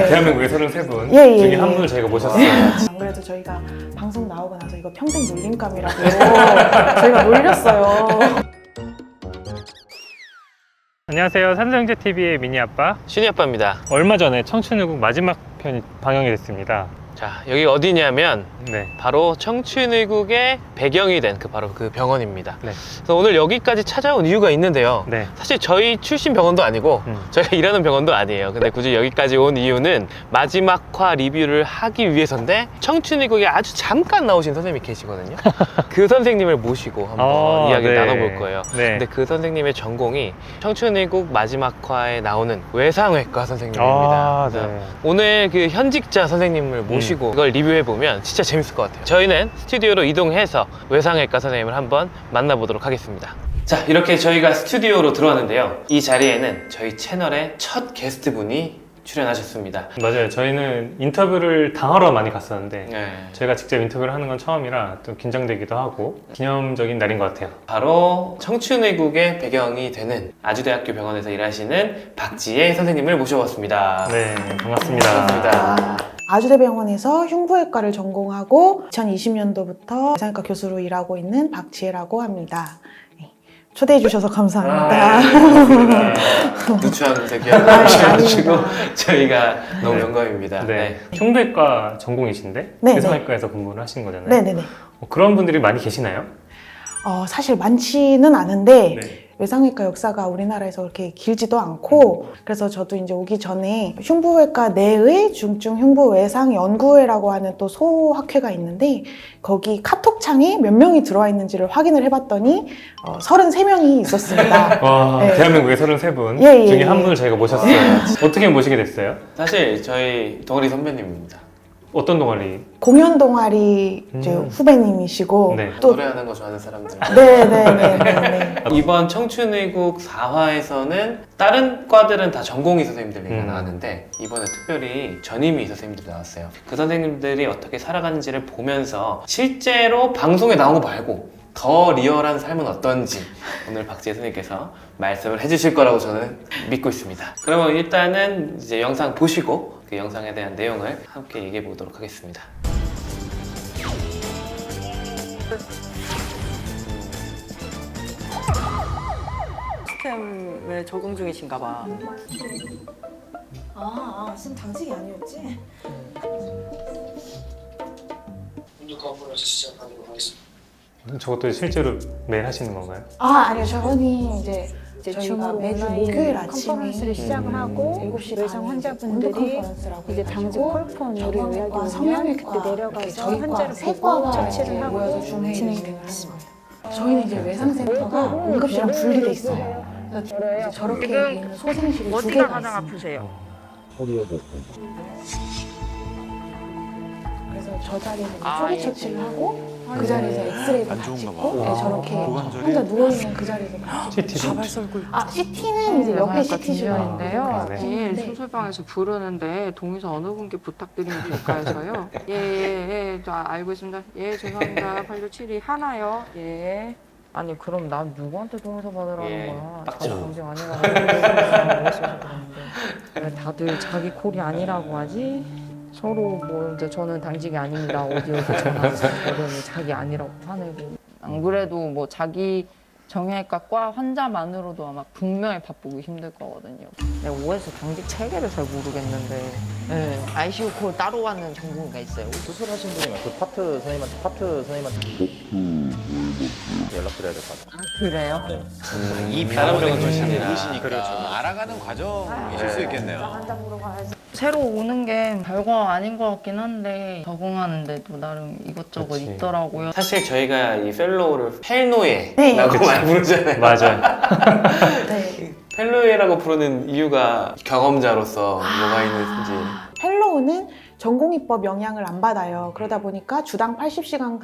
대한민국의 33분 예, 예, 중에 예. 한 분을 저희가 모셨어요. 안 그래도 저희가 방송 나오고 나서 이거 평생 놀림감이라고 저희가 놀렸어요. 안녕하세요. 산성제TV의 미니아빠 신이아빠입니다. 얼마 전에 청춘의국 마지막 편이 방영이 됐습니다. 자, 여기 어디냐면 네. 바로 청춘의국의 배경이 된 바로 그 병원입니다. 네. 그래서 오늘 여기까지 찾아온 이유가 있는데요. 네. 사실 저희 출신 병원도 아니고 저희가 일하는 병원도 아니에요. 근데 굳이 여기까지 온 이유는 마지막화 리뷰를 하기 위해서인데 청춘의국에 아주 잠깐 나오신 선생님이 계시거든요. 그 선생님을 모시고 한번 이야기를 네. 나눠볼 거예요. 네. 근데 그 선생님의 전공이 청춘의국 마지막화에 나오는 외상외과 선생님입니다. 그래서 네. 오늘 그 현직자 선생님을 모시고 이걸 리뷰해보면 진짜 재밌을 것 같아요. 저희는 스튜디오로 이동해서 외상외과 선생님을 한번 만나보도록 하겠습니다. 자, 이렇게 저희가 스튜디오로 들어왔는데요. 이 자리에는 저희 채널의 첫 게스트분이 출연하셨습니다. 맞아요. 저희는 인터뷰를 당하러 많이 갔었는데 네. 저희가 직접 인터뷰를 하는 건 처음이라 좀 긴장되기도 하고 기념적인 날인 것 같아요. 바로 청춘의국의 배경이 되는 아주대학교 병원에서 일하시는 박지혜 선생님을 모셔봤습니다. 네, 반갑습니다. 반갑습니다. 아주대병원에서 흉부외과를 전공하고 2020년도부터 외상외과 교수로 일하고 있는 박지혜라고 합니다. 네. 초대해 주셔서 감사합니다. 네, 누추한 대기하고 주셔가지고 아닙니다. 저희가 너무 네. 영광입니다. 네. 흉부외과 전공이신데 네, 외상외과에서 근무를 하신 거잖아요. 네네네. 그런 분들이 많이 계시나요? 사실 많지는 않은데 네. 외상외과 역사가 우리나라에서 그렇게 길지도 않고 그래서 저도 이제 오기 전에 흉부외과 내의 중증 흉부외상 연구회라고 하는 또 소학회가 있는데 거기 카톡창에 몇 명이 들어와 있는지를 확인을 해봤더니 33명이 있었습니다. 와, 네. 대한민국의 33분 예, 예, 중에 예. 한 분을 저희가 모셨어요. 어떻게 모시게 됐어요? 사실 저희 동아리 선배님입니다. 어떤 동아리? 공연 동아리 이제 후배님이시고 네. 또 노래하는 거 좋아하는 사람들. 네네네네. 이번 청춘의국 4화에서는 다른 과들은 다 전공의 선생님들이 나왔는데 이번에 특별히 전임의 선생님들이 나왔어요. 그 선생님들이 어떻게 살아가는지를 보면서 실제로 방송에 나온 거 말고 더 리얼한 삶은 어떤지 오늘 박지혜 선생님께서 말씀을 해주실 거라고 저는 믿고 있습니다. 그러면 일단은 이제 영상 보시고 그 영상에 대한 내용을 함께 얘기해 보도록 하겠습니다. 시스템에 적응 중이신가 봐. 지금 당직이 아니었지? 먼저 건물에서 시작하도록 하겠습니다. 저것도 실제로 매일 하시는 건가요? 아니요 저번이 이제 저희가 줌으로 매주 온라인 목요일 아침에 컨퍼런스를 시작을 하고 7시 외상 반에 환자분들이 컨퍼런스라고 이제 당직 해가지고 콜폰으로 정형외과, 예약이 오면 성형외과 그때 이렇게 내려가서 저희 환자를 세 보고 과가 처치를 모여서 하고 중회의를 진행이 됐습니다. 저희는 이제 외상센터가 응급실랑 분리돼 있어요. 그래서 이제 저렇게 돼 있는 소생실이 두 개가 있습니다. 아프세요? 그래서 저 자리에서 초기 처치를 하고 그 자리에서 엑스레이도 다 찍고 네, 저렇게 혼자 누워있는 그 자리에서 CT도? CT는 이제 옆에 CT실인데요. 아, 네. 내일 수술방에서 부르는데 동의서 어느 분께 부탁드리면 될까요? 예, 저 알고 있습니다. 예, 죄송합니다. 867이 하나요? 예. 아니 그럼 난 누구한테 동의서 받으라는 예, 거야? 빡쳐. 자기 동생 아니라고 그랬어서 그러는데 왜 다들 자기 콜이 아니라고 하지? 서로 뭐 이제 저는 당직이 아닙니다. 어디에서 전화해서 그러니 자기 아니라고 화내고 안 그래도 뭐 자기 정형외과 과 환자만으로도 아마 분명히 바쁘기 힘들 거거든요. 내가 OS 당직 체계를 잘 모르겠는데 네, ICU 콜 따로 받는 전공의가 있어요. 수술하신 분이면 그 파트 선생님한테 연락드려야 될 것 같아요. 그래요? 이 다른 병원 출신이라 그렇죠. 알아가는 과정이실 수 있겠네요. 새로 오는 게 별거 아닌 것 같긴 한데 적응하는데도 나름 이것저것 그치. 있더라고요. 사실 저희가 이 펠로우를 펠노예라고 네, 많이 부르잖아요. 맞아요. 네. 펠로우라고 부르는 이유가 경험자로서 뭐가 있는지. 펠로우는 전공의법 영향을 안 받아요. 그러다 보니까 주당 80시간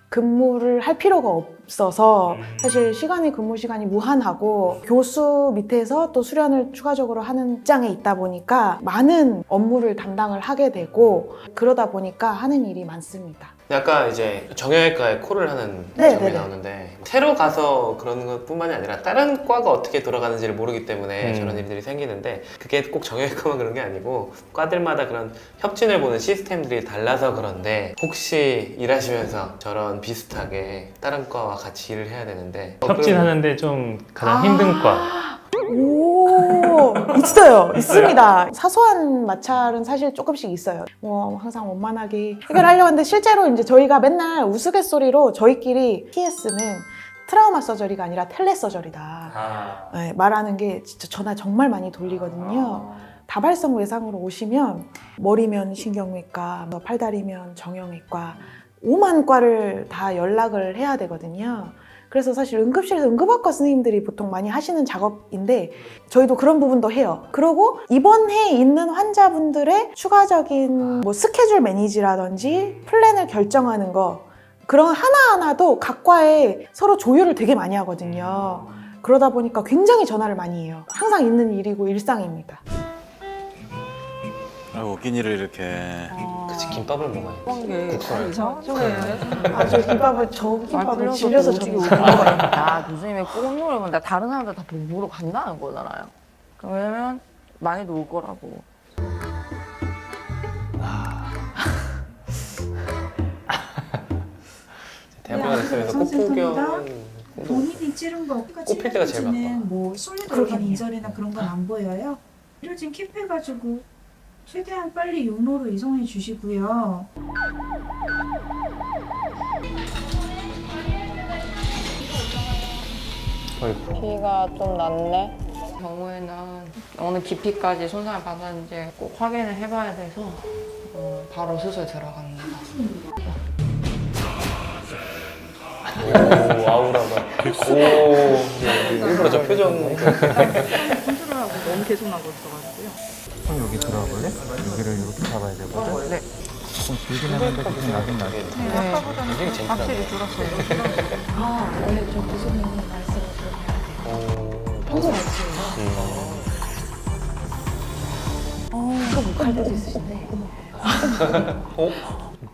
근무를 할 필요가 없어서 사실 근무 시간이 무한하고 교수 밑에서 또 수련을 추가적으로 하는 입장에 있다 보니까 많은 업무를 담당을 하게 되고 그러다 보니까 하는 일이 많습니다. 아까 이제 정형외과에 코를 하는 네, 장면이 네, 네. 나오는데 새로 가서 그런 것뿐만이 아니라 다른 과가 어떻게 돌아가는지를 모르기 때문에 저런 일들이 생기는데 그게 꼭 정형외과만 그런 게 아니고 과들마다 그런 협진을 보는 시스템들이 달라서 그런데 혹시 일하시면서 저런 비슷하게 다른 과와 같이 일을 해야 되는데 협진하는데 좀 가장 힘든 과. 오, 있어요. 있습니다. 사소한 마찰은 사실 조금씩 있어요. 뭐 항상 원만하게 해결하려고 하는데 실제로 이제 저희가 맨날 우스갯소리로 저희끼리 TS는 트라우마 서저리가 아니라 텔레 서저리다. 네, 말하는 게 진짜 전화 정말 많이 돌리거든요. 다발성 외상으로 오시면 머리면 신경외과, 팔다리면 정형외과 5만 과를 다 연락을 해야 되거든요. 그래서 사실 응급실에서 응급학과 선생님들이 보통 많이 하시는 작업인데 저희도 그런 부분도 해요. 그리고 입원해 있는 환자분들의 추가적인 뭐 스케줄 매니지라든지 플랜을 결정하는 거 그런 하나하나도 각 과에 서로 조율을 되게 많이 하거든요. 그러다 보니까 굉장히 전화를 많이 해요. 항상 있는 일이고 일상입니다. 웃긴 일을 이렇게. 그치 김밥을 먹어야 돼. 그런 게 국수를. 이상하죠. 아, 저 김밥을 말 질려서 오지게 저는 오는 거니까 교수님의 꼼놀을 보면 다른 사람들 다 보러 간다는 거잖아요. 그러면 많이도 올 거라고. 대학병원 있으면서 꽃풍경은 본인이 찌른 거 꼽힐 때가 제일 많아. 뭐 쏠려 들어간 인절이나 그런 건 안 보여요. 이를 지금 킵해가지고 최대한 빨리 용로로 이송해 주시고요. 피가 좀 났네. 경우에는 어느 깊이까지 손상을 받았는지 꼭 확인을 해봐야 돼서 바로 수술 들어갑니다. 오 아우라가 오 일부러 저 표정 컨트롤하고 너무 계속 나고 있어가지고요. 형 여기 들어가 볼래? 여기를 이렇게 잡아야 되거든? 네. 조금 길긴 하는데 좀 나긴 나게. 굉장히 젠틀하네. 확실히 줄었어요. 원래 저 교수님 말씀을 들어요. 평소 못갈 때도 있으신데.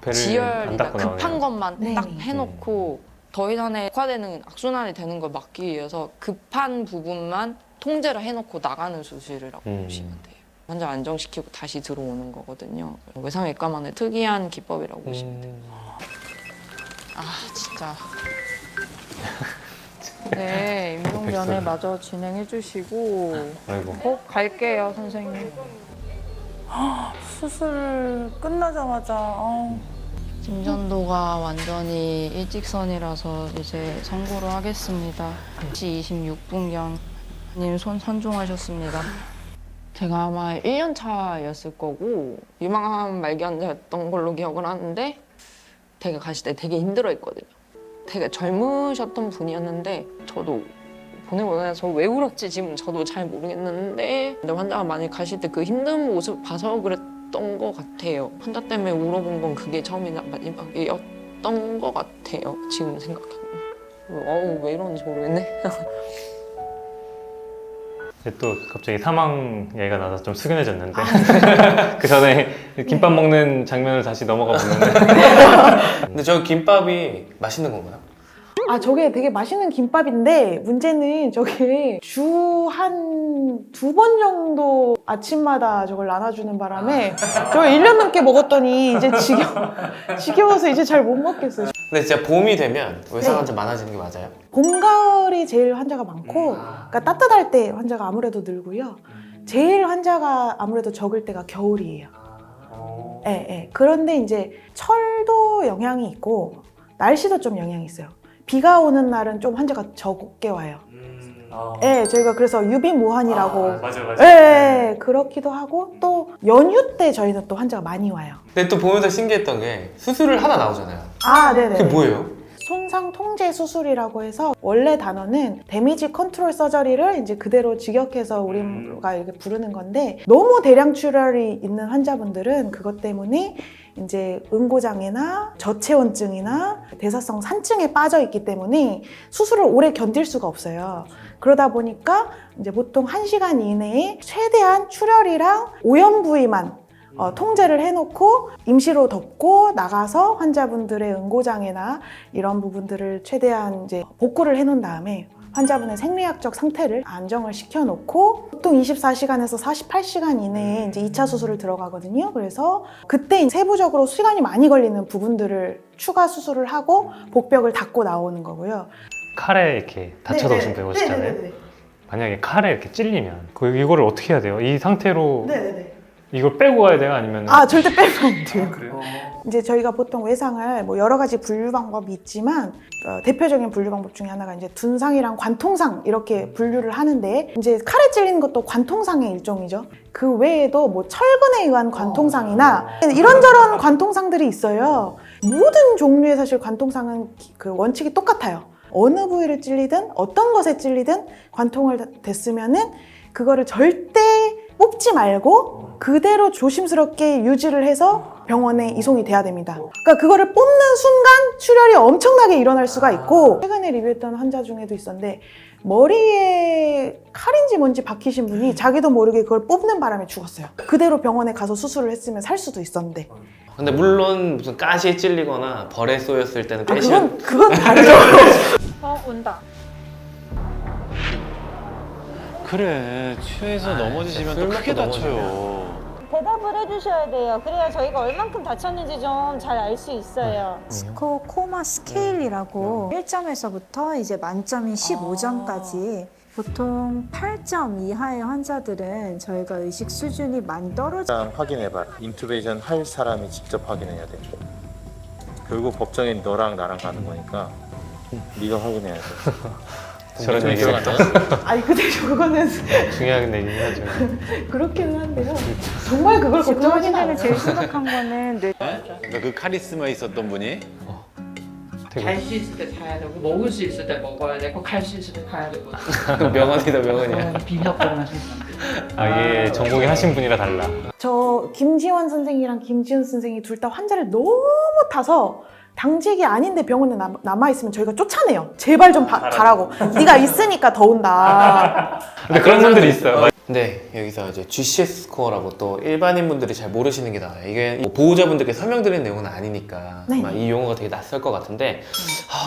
배를 지혈 안 그러니까 닦고 급한 나오네요. 것만 네. 딱 해놓고 더 이상의 악화되는 악순환이 되는 걸 막기 위해서 급한 부분만 통제를 해놓고 나가는 수술이라고 보시면 돼요. 환자 안정시키고 다시 들어오는 거거든요. 외상외과만의 특이한 기법이라고 보시면 돼요. 아 진짜. 네 임용변에 마저 진행해 주시고 아이고. 꼭 갈게요 선생님. 수술 끝나자마자 진전도가 완전히 일직선이라서 이제 선고를 하겠습니다. 1시 26분경 님 손 선종하셨습니다. 제가 아마 1년 차였을 거고 유망한 말기환자였던 걸로 기억을 하는데 되게 가실 때 되게 힘들어했거든요. 되게 젊으셨던 분이었는데 저도 보내고 나서 왜 울었지 지금 저도 잘 모르겠는데 근데 환자가 많이 가실 때 그 힘든 모습 봐서 그랬던 것 같아요. 환자 때문에 울어본 건 그게 처음이나 마지막이었던 것 같아요. 지금 생각해보면. 왜 이러는지 모르겠네. 근데 또 갑자기 사망 얘기가 나서 좀 숙연해졌는데 그 전에 김밥 먹는 장면을 다시 넘어가 보는데 근데 저 김밥이 맛있는 건가요? 아, 저게 되게 맛있는 김밥인데 문제는 저게 주 한 2번 정도 아침마다 저걸 나눠주는 바람에 저 1년 넘게 먹었더니 이제 지겨워서 이제 잘 못 먹겠어요. 근데 진짜 봄이 되면 외상 환자 많아지는 게 맞아요? 봄, 가을이 제일 환자가 많고 그러니까 따뜻할 때 환자가 아무래도 늘고요. 제일 환자가 아무래도 적을 때가 겨울이에요. 예. 그런데 이제 철도 영향이 있고 날씨도 좀 영향이 있어요. 비가 오는 날은 좀 환자가 적게 와요. 예, 저희가 그래서 유비무환이라고. 맞아요. 예, 그렇기도 하고 또 연휴 때 저희는 또 환자가 많이 와요. 근데 또 보면서 신기했던 게 수술을 하나 나오잖아요. 아, 네네. 그게 뭐예요? 손상 통제 수술이라고 해서 원래 단어는 데미지 컨트롤 서저리를 이제 그대로 직역해서 우리가 이렇게 부르는 건데 너무 대량 출혈이 있는 환자분들은 그것 때문에 이제 응고장애나 저체온증이나 대사성 산증에 빠져 있기 때문에 수술을 오래 견딜 수가 없어요. 그러다 보니까 이제 보통 1시간 이내에 최대한 출혈이랑 오염 부위만 통제를 해놓고 임시로 덮고 나가서 환자분들의 응고장애나 이런 부분들을 최대한 이제 복구를 해놓은 다음에 환자분의 생리학적 상태를 안정을 시켜놓고 보통 24시간에서 48시간 이내에 이제 2차 수술을 들어가거든요. 그래서 그때 세부적으로 시간이 많이 걸리는 부분들을 추가 수술을 하고 복벽을 닫고 나오는 거고요. 칼에 이렇게 다쳐서 오신 분 오시잖아요. 만약에 칼에 이렇게 찔리면 이거를 어떻게 해야 돼요? 이 상태로 이걸 빼고 가야 돼요? 아니면 절대 빼면 안 돼요. 그래요? 이제 저희가 보통 외상을 뭐 여러 가지 분류 방법이 있지만 대표적인 분류 방법 중에 하나가 이제 둔상이랑 관통상 이렇게 분류를 하는데 이제 칼에 찔리는 것도 관통상의 일종이죠. 그 외에도 뭐 철근에 의한 관통상이나 이런저런 관통상들이 있어요. 모든 종류의 사실 관통상은 그 원칙이 똑같아요. 어느 부위를 찔리든 어떤 것에 찔리든 관통을 됐으면은 그거를 절대 뽑지 말고 그대로 조심스럽게 유지를 해서 병원에 이송이 돼야 됩니다. 그러니까 그거를 뽑는 순간 출혈이 엄청나게 일어날 수가 있고 최근에 리뷰했던 환자 중에도 있었는데 머리에 칼인지 뭔지 박히신 분이 자기도 모르게 그걸 뽑는 바람에 죽었어요. 그대로 병원에 가서 수술을 했으면 살 수도 있었는데. 근데 물론 무슨 가시에 찔리거나 벌에 쏘였을 때는 그건 다르죠. 온다. 그래, 취해서 넘어지시면 또 크게 다쳐요. 대답을 해주셔야 돼요. 그래야 저희가 얼만큼 다쳤는지 좀 잘 알 수 있어요. 스코어 코마 스케일이라고 1점에서부터 이제 만점인 15점까지 보통 8점 이하의 환자들은 저희가 의식 수준이 많이 떨어져. 일단 확인해봐. 인투베이션 할 사람이 직접 확인해야 돼. 결국 법정에 너랑 나랑 가는 거니까 네가 확인해야 돼. 저런 얘기를 아니 근데 그거는 중요한 얘기긴 하죠. 그렇기는 한데요. 정말 그걸 지금 걱정하진 않아요. 제일 심각한 거는 그러니까 그 카리스마 있었던 분이 갈 수 있을 때 자야 되고 먹을 수 있을 때 먹어야 되고 갈 수 있을 때 가야 되고 명언이다 명언이야. 비벼거나 이게 전공이 하신 분이라 달라. 저 김지원 선생이랑 김지은 선생이 둘 다 환자를 너무 타서 당직이 아닌데 병원에 남아있으면 저희가 쫓아내요. 제발 좀 가라고. 네가 있으니까 더 온다. 근데 그런 분들이 있어요. 네, 여기서 이제 GCS 스코어라고 또 일반인 분들이 잘 모르시는 게 나와요. 이게 뭐 보호자분들께 설명드리는 내용은 아니니까 네. 아마 이 용어가 되게 낯설 것 같은데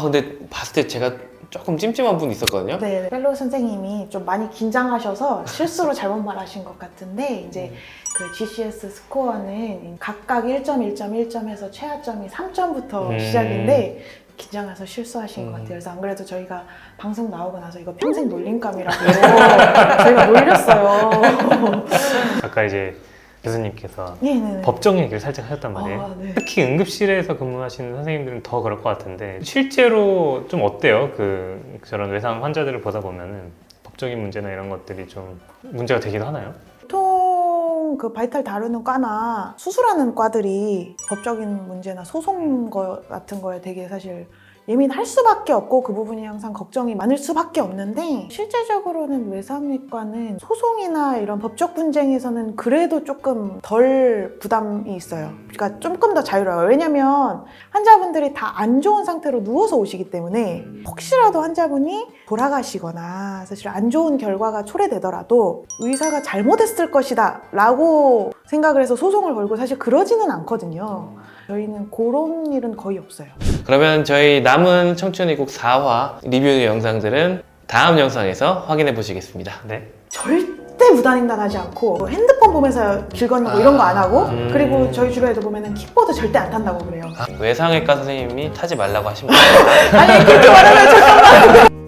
근데 봤을 때 제가 조금 찜찜한 분이 있었거든요. 네, 펠로우 선생님이 좀 많이 긴장하셔서 실수로 잘못 말하신 것 같은데 이제 그 GCS 스코어는 각각 1점, 1점, 1점에서 최하점이 3점부터 시작인데 긴장해서 실수하신 것 같아요. 그래서 안 그래도 저희가 방송 나오고 나서 이거 평생 놀림감이라고 저희가 놀렸어요. 아까 이제 교수님께서 네네네. 법정 얘기를 살짝 하셨단 말이에요. 네. 특히 응급실에서 근무하시는 선생님들은 더 그럴 것 같은데 실제로 좀 어때요? 저런 외상 환자들을 보다 보면은 법적인 문제나 이런 것들이 좀 문제가 되기도 하나요? 보통 그 바이탈 다루는 과나 수술하는 과들이 법적인 문제나 소송 같은 거에 되게 사실 예민할 수밖에 없고 그 부분이 항상 걱정이 많을 수밖에 없는데 실제적으로는 외상외과는 소송이나 이런 법적 분쟁에서는 그래도 조금 덜 부담이 있어요. 그러니까 조금 더 자유로워요. 왜냐면 환자분들이 다 안 좋은 상태로 누워서 오시기 때문에 혹시라도 환자분이 돌아가시거나 사실 안 좋은 결과가 초래되더라도 의사가 잘못했을 것이다 라고 생각을 해서 소송을 걸고 사실 그러지는 않거든요. 저희는 그런 일은 거의 없어요. 그러면 저희 남은 청춘이국 4화 리뷰 영상들은 다음 영상에서 확인해 보시겠습니다. 네. 절대 무단횡단하지 않고 핸드폰 보면서 길 건너고 이런 거 안 하고 그리고 저희 주변에도 보면은 킥보드 절대 안 탄다고 그래요. 외상외과 선생님이 타지 말라고 하십니다. 아니 그렇게 말하면 잠깐만.